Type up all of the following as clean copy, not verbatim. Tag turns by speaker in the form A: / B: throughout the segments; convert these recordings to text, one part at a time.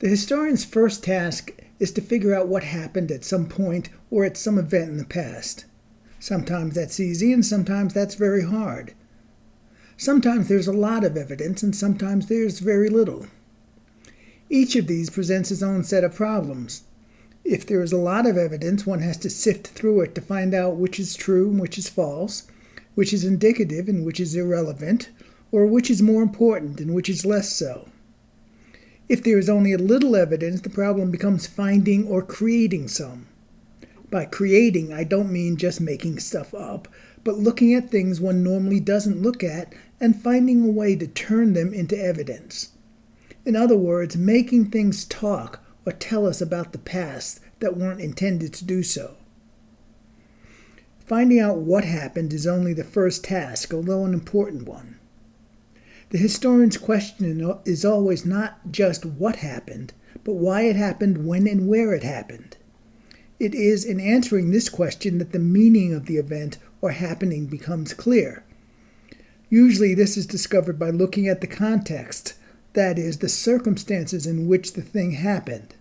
A: The historian's first task is to figure out what happened at some point or at some event in the past. Sometimes that's easy and sometimes that's very hard. Sometimes there's a lot of evidence and sometimes there's very little. Each of these presents its own set of problems. If there is a lot of evidence, one has to sift through it to find out which is true and which is false, which is indicative and which is irrelevant, or which is more important and which is less so. If there is only a little evidence, the problem becomes finding or creating some. By creating, I don't mean just making stuff up, but looking at things one normally doesn't look at and finding a way to turn them into evidence. In other words, making things talk or tell us about the past that weren't intended to do so. Finding out what happened is only the first task, although an important one. The historian's question is always not just what happened, but why it happened, when and where it happened. It is in answering this question that the meaning of the event or happening becomes clear. Usually this is discovered by looking at the context, that is, the circumstances in which the thing happened.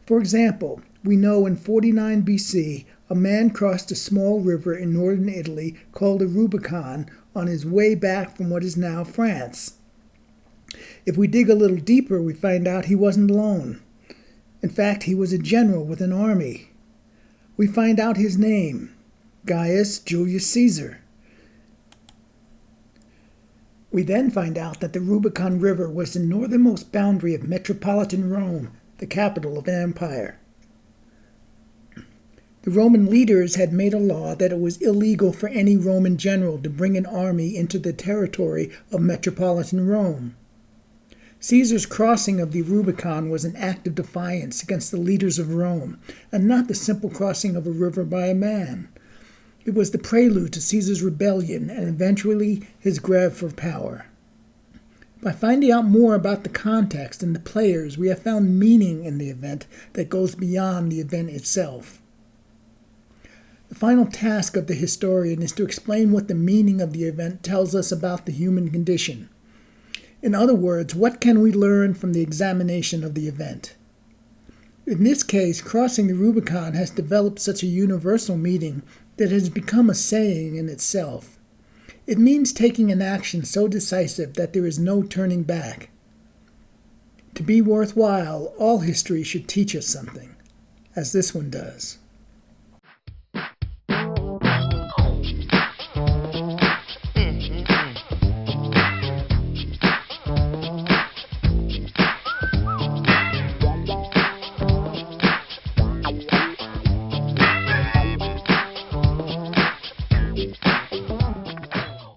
A: For example, we know in 49 BC, a man crossed a small river in northern Italy called the Rubicon on his way back from what is now France. If we dig a little deeper, we find out he wasn't alone. In fact, he was a general with an army. We find out his name, Gaius Julius Caesar. We then find out that the Rubicon River was the northernmost boundary of metropolitan Rome, the capital of the empire. The Roman leaders had made a law that it was illegal for any Roman general to bring an army into the territory of metropolitan Rome. Caesar's crossing of the Rubicon was an act of defiance against the leaders of Rome, and not the simple crossing of a river by a man. It was the prelude to Caesar's rebellion and eventually his grab for power. By finding out more about the context and the players, we have found meaning in the event that goes beyond the event itself. The final task of the historian is to explain what the meaning of the event tells us about the human condition. In other words, what can we learn from the examination of the event? In this case, crossing the Rubicon has developed such a universal meaning that it has become a saying in itself. It means taking an action so decisive that there is no turning back. To be worthwhile, all history should teach us something, as this one does.